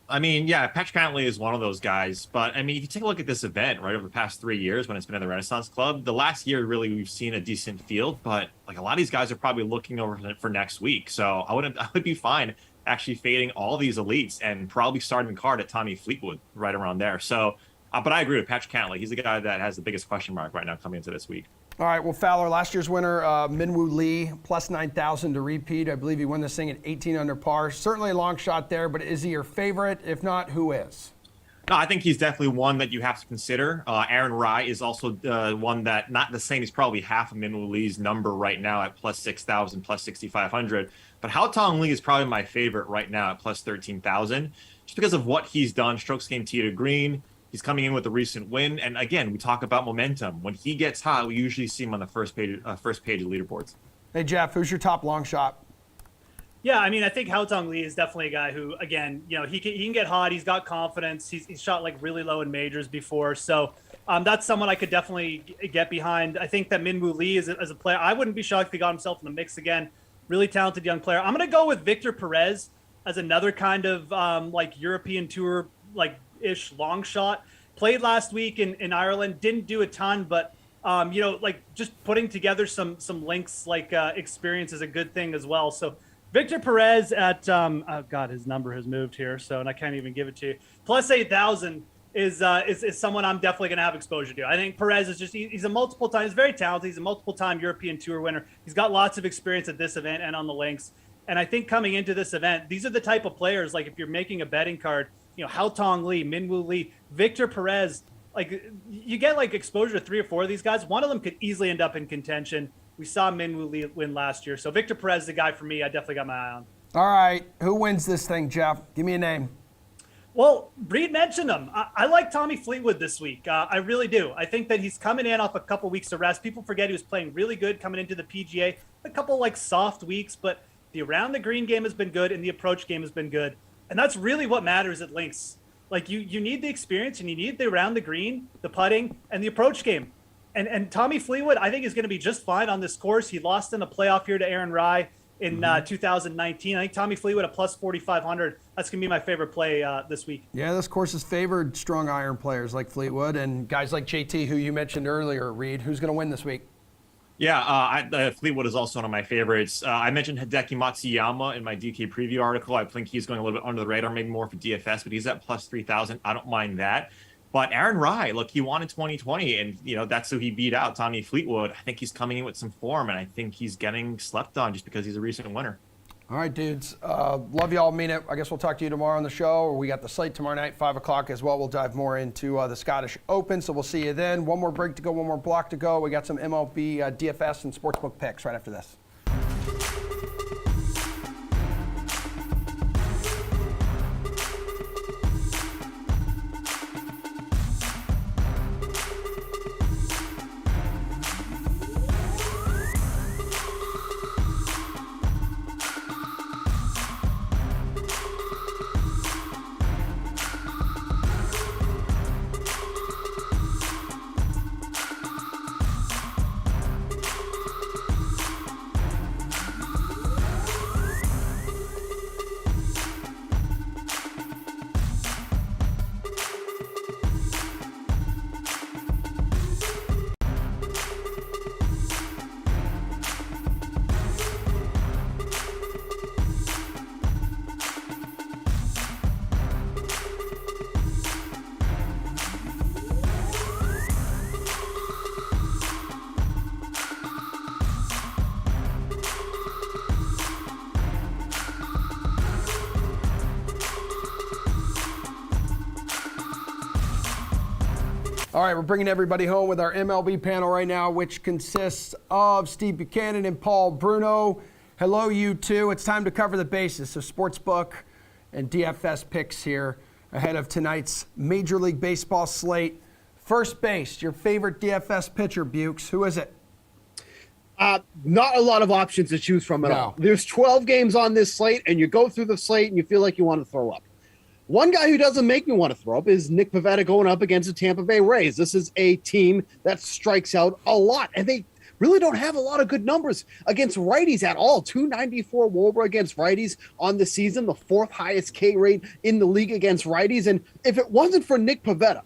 I mean, yeah, Patrick Cantlay is one of those guys. But, I mean, if you take a look at this event, right, over the past 3 years when it's been at the Renaissance Club, the last year, really, we've seen a decent field. But, like, a lot of these guys are probably looking over for next week. So I would be fine actually fading all these elites and probably starting the card at Tommy Fleetwood right around there. So, but I agree with Patrick Cantlay. He's the guy that has the biggest question mark right now coming into this week.
All right, well, Fowler, last year's winner, Minwoo Lee, plus 9,000 to repeat. I believe he won this thing at 18 under par. Certainly a long shot there, but is he your favorite? If not, who is?
No, I think he's definitely one that you have to consider. Aaron Rai is also one that, not the same, he's probably half of Minwoo Lee's number right now at plus 6,000, plus 6,500. But Hao Tong Lee is probably my favorite right now at plus 13,000, just because of what he's done, strokes gained tee to green. He's coming in with a recent win. And again, we talk about momentum. When he gets hot, we usually see him on the first page of leaderboards.
Hey, Jeff, who's your top long shot?
Yeah, I mean, I think Hao Tong Lee is definitely a guy who, again, you know, he can get hot. He's got confidence. He's shot like really low in majors before. So that's someone I could definitely get behind. I think that Minwoo Lee is as a player, I wouldn't be shocked if he got himself in the mix again. Really talented young player. I'm going to go with Victor Perez as another kind of like European Tour like-ish long shot. Played last week in Ireland. Didn't do a ton, but you know, like just putting together some links like experience is a good thing as well. So Victor Perez at oh god, his number has moved here, so and I can't even give it to you. Plus 8,000. is someone I'm definitely going to have exposure to. I think Perez is he's a multiple time, he's very talented. He's a multiple time European Tour winner. He's got lots of experience at this event and on the links. And I think coming into this event, these are the type of players, like if you're making a betting card, Hao Tong Lee, Minwoo Lee, Victor Perez, like you get like exposure to 3 or 4 of these guys. One of them could easily end up in contention. We saw Minwoo Lee win last year. So Victor Perez is the guy for me. I definitely got my eye on.
All right. Who wins this thing, Jeff? Give me a name.
Well, Reed mentioned him. I like Tommy Fleetwood this week. I really do. I think that he's coming in off a couple weeks of rest. People forget he was playing really good coming into the PGA. A couple like soft weeks, but the around the green game has been good and the approach game has been good. And that's really what matters at links. Like you need the experience and you need the around the green, the putting, and the approach game. And Tommy Fleetwood, I think, is going to be just fine on this course. He lost in a playoff here to Aaron Rai in 2019. I think Tommy Fleetwood at plus 4,500. That's going to be my favorite play this week.
Yeah, this course has favored strong iron players like Fleetwood and guys like JT, who you mentioned earlier. Reed, who's going to win this week?
Yeah, Fleetwood is also one of my favorites. I mentioned Hideki Matsuyama in my DK preview article. I think he's going a little bit under the radar, maybe more for DFS, but he's at plus 3,000. I don't mind that. But Aaron Rai, look, he won in 2020, and that's who he beat out, Tommy Fleetwood. I think he's coming in with some form, and I think he's getting slept on just because he's a recent winner.
All right, dudes. Love y'all. Mean it. I guess we'll talk to you tomorrow on the show. We got the slate tomorrow night, 5 o'clock as well. We'll dive more into the Scottish Open, so we'll see you then. One more break to go, one more block to go. We got some MLB DFS and sportsbook picks right after this. All right, we're bringing everybody home with our MLB panel right now, which consists of Steve Buchanan and Paul Bruno. Hello, you two. It's time to cover the basis of sportsbook and DFS picks here ahead of tonight's Major League Baseball slate. First base, your favorite DFS pitcher, Bukes. Who is it?
Not a lot of options to choose from at all. There's 12 games on this slate, and you go through the slate and you feel like you want to throw up. One guy who doesn't make me want to throw up is Nick Pivetta going up against the Tampa Bay Rays. This is a team that strikes out a lot, and they really don't have a lot of good numbers against righties at all. 294 WOBA against righties on the season, the 4th highest K rate in the league against righties. And if it wasn't for Nick Pivetta,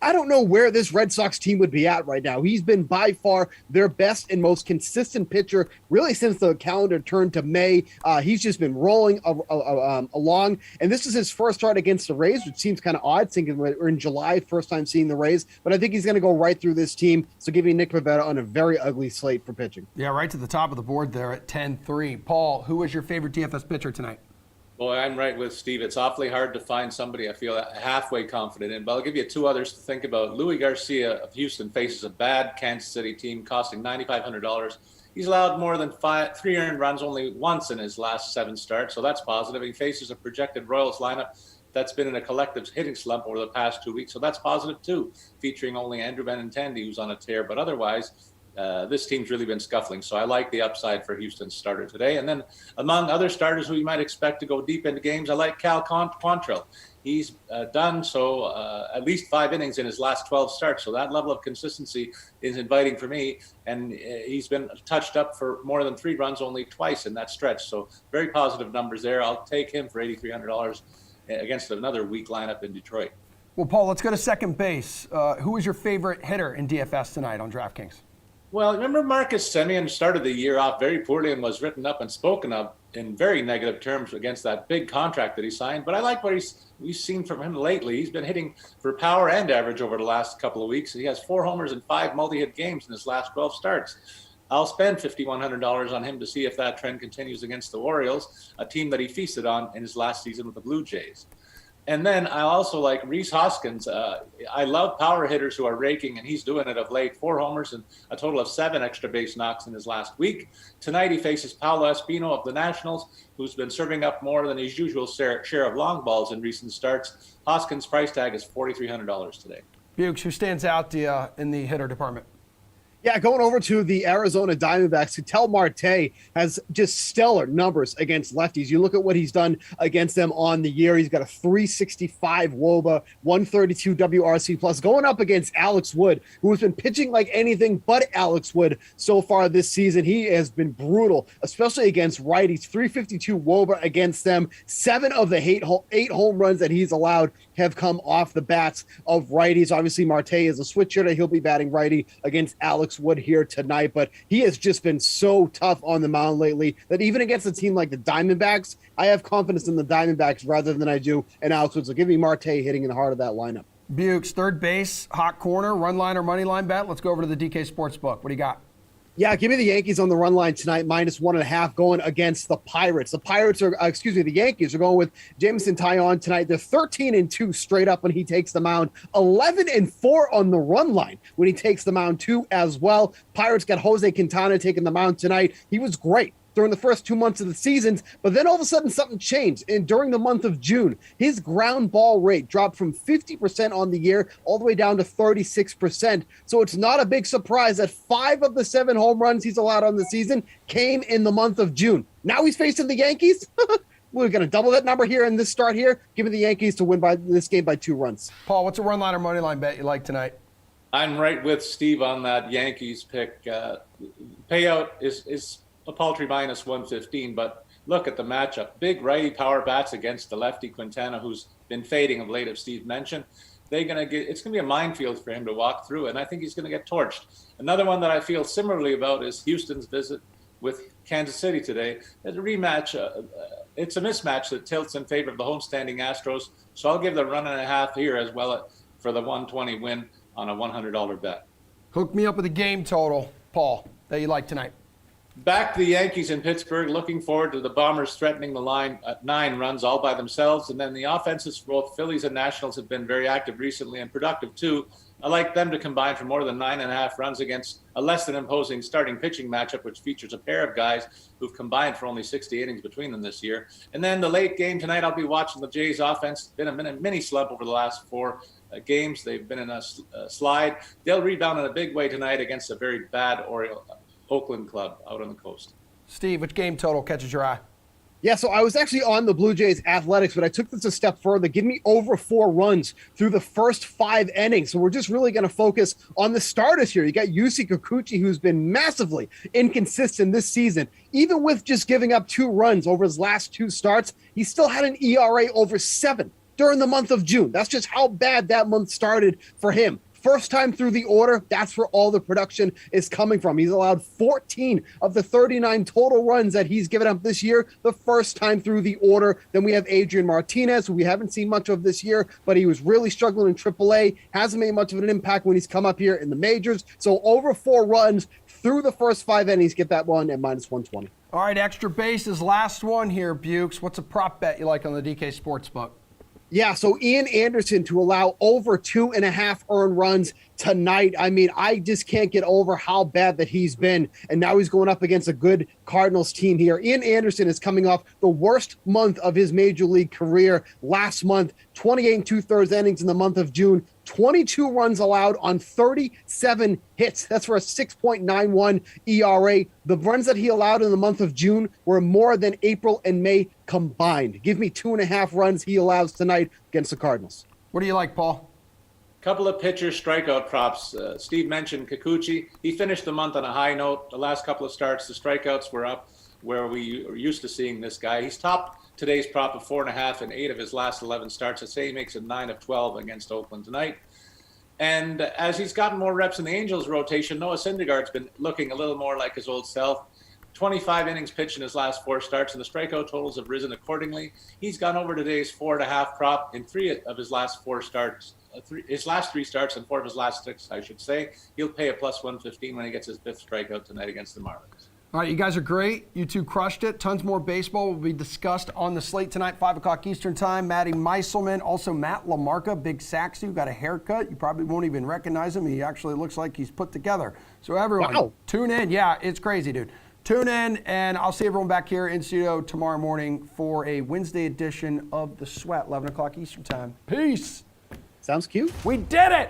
I don't know where this Red Sox team would be at right now. He's been by far their best and most consistent pitcher really since the calendar turned to May. He's just been rolling along. And this is his first start against the Rays, which seems kind of odd, thinking we're in July, first time seeing the Rays. But I think he's going to go right through this team. So giving Nick Pivetta on a very ugly slate for pitching.
Yeah, right to the top of the board there at 10-3. Paul, who was your favorite DFS pitcher tonight?
Boy, I'm right with Steve. It's awfully hard to find somebody I feel halfway confident in. But I'll give you 2 others to think about. Louis Garcia of Houston faces a bad Kansas City team costing $9,500. He's allowed more than 3 earned runs only once in his last 7 starts, so that's positive. He faces a projected Royals lineup that's been in a collective hitting slump over the past 2 weeks, so that's positive too, featuring only Andrew Benintendi, who's on a tear. But otherwise, this team's really been scuffling, so I like the upside for Houston's starter today. And then among other starters who you might expect to go deep into games, I like Cal Quantrill. He's done so at least 5 innings in his last 12 starts, so that level of consistency is inviting for me. And he's been touched up for more than 3 runs only twice in that stretch, so very positive numbers there. I'll take him for $8,300 against another weak lineup in Detroit.
Well, Paul, let's go to second base. Who was your favorite hitter in DFS tonight on DraftKings?
Well, remember Marcus Semien started the year off very poorly and was written up and spoken of. in very negative terms against that big contract that he signed. But I like what we've seen from him lately. He's been hitting for power and average over the last couple of weeks. He has 4 homers and 5 multi-hit games in his last 12 starts. I'll spend $5,100 on him to see if that trend continues against the Orioles, a team that he feasted on in his last season with the Blue Jays. And then I also like Rhys Hoskins. I love power hitters who are raking, and he's doing it of late. 4 homers and a total of 7 extra base knocks in his last week. Tonight he faces Paolo Espino of the Nationals, who's been serving up more than his usual share of long balls in recent starts. Hoskins' price tag is $4,300 today.
Bukes, who stands out in the hitter department?
Yeah, going over to the Arizona Diamondbacks, Ketel Marte has just stellar numbers against lefties. You look at what he's done against them on the year. He's got a 365 WOBA, 132 WRC plus, going up against Alex Wood, who has been pitching like anything but Alex Wood so far this season. He has been brutal, especially against righties. 352 WOBA against them. 7 of the 8 home runs that he's allowed have come off the bats of righties. Obviously, Marte is a switch hitter. He'll be batting righty against Alex Wood here tonight, but he has just been so tough on the mound lately that even against a team like the Diamondbacks, I have confidence in the Diamondbacks rather than I do in Alex Wood. So give me Marte hitting in the heart of that lineup.
Bukes, third base, hot corner, run line or money line bet. Let's go over to the DK Sportsbook. What do you got?
Yeah, give me the Yankees on the run line tonight, -1.5 going against the Pirates. The Yankees are going with Jameson Taillon tonight. They're 13-2 straight up when he takes the mound, 11-4 on the run line when he takes the mound too as well. Pirates got Jose Quintana taking the mound tonight. He was great during the first 2 months of the season, but then all of a sudden something changed. And during the month of June, his ground ball rate dropped from 50% on the year all the way down to 36%. So it's not a big surprise that 5 of the 7 home runs he's allowed on the season came in the month of June. Now he's facing the Yankees. We're going to double that number here in this start here. Give me the Yankees to win by this game by 2 runs.
Paul, what's a run line or money line bet you like tonight?
I'm right with Steve on that Yankees pick. Payout is a paltry -115, but look at the matchup. Big righty power bats against the lefty Quintana, who's been fading of late, as Steve mentioned. It's gonna be a minefield for him to walk through, and I think he's gonna get torched. Another one that I feel similarly about is Houston's visit with Kansas City today. It's a rematch. It's a mismatch that tilts in favor of the homestanding Astros, so I'll give the 1.5 here as well for the 120 win on a $100 bet.
Hook me up with a game total, Paul, that you like tonight.
Back to the Yankees in Pittsburgh, looking forward to the Bombers threatening the line at 9 runs all by themselves. And then the offenses for both Phillies and Nationals have been very active recently and productive too. I like them to combine for more than 9.5 runs against a less than imposing starting pitching matchup, which features a pair of guys who've combined for only 60 innings between them this year. And then the late game tonight, I'll be watching the Jays offense. Been a mini slump over the last 4 games. They've been in a slide. They'll rebound in a big way tonight against a very bad Oakland club out on the coast.
Steve, which game total catches your eye?
Yeah, so I was actually on the Blue Jays Athletics, but I took this a step further. Give me over 4 runs through the first 5 innings. So we're just really going to focus on the starters here. You got Yusei Kikuchi, who's been massively inconsistent this season. Even with just giving up 2 runs over his last 2 starts, he still had an ERA over 7 during the month of June. That's just how bad that month started for him. First time through the order, that's where all the production is coming from. He's allowed 14 of the 39 total runs that he's given up this year, the first time through the order. Then we have Adrian Martinez, who we haven't seen much of this year, but he was really struggling in AAA, hasn't made much of an impact when he's come up here in the majors. So over 4 runs through the first 5 innings, get that one at -120.
All right, extra bases, last one here, Bukes. What's a prop bet you like on the DK Sportsbook?
Yeah, so Ian Anderson to allow over 2.5 earned runs tonight. I mean, I just can't get over how bad that he's been. And now he's going up against a good Cardinals team here. Ian Anderson is coming off the worst month of his major league career last month, 28 2/3 innings in the month of June, 22 runs allowed on 37 hits. That's for a 6.91 ERA. The runs that he allowed in the month of June were more than April and May combined. Give me 2.5 runs he allows tonight against the Cardinals.
What do you like, Paul?
Couple of pitcher strikeout props. Steve mentioned Kikuchi. He finished the month on a high note. The last couple of starts, the strikeouts were up where we are used to seeing this guy. He's topped today's prop of 4.5 in 8 of his last 11 starts. I'd say he makes it 9 of 12 against Oakland tonight. And as he's gotten more reps in the Angels rotation, Noah Syndergaard's been looking a little more like his old self. 25 innings pitched in his last 4 starts, and the strikeout totals have risen accordingly. He's gone over today's 4.5 prop in 3 of his last 4 starts. His last 3 starts and 4 of his last 6, I should say. He'll pay a plus 115 when he gets his 5th strikeout tonight against the Marlins.
All right, you guys are great. You two crushed it. Tons more baseball will be discussed on the slate tonight, 5 o'clock Eastern time. Maddie Meiselman, also Matt LaMarca, Big Saxy, who got a haircut. You probably won't even recognize him. He actually looks like he's put together. So everyone, tune in. Yeah, it's crazy, dude. Tune in, and I'll see everyone back here in studio tomorrow morning for a Wednesday edition of The Sweat, 11 o'clock Eastern time. Peace.
Sounds cute.
We did it.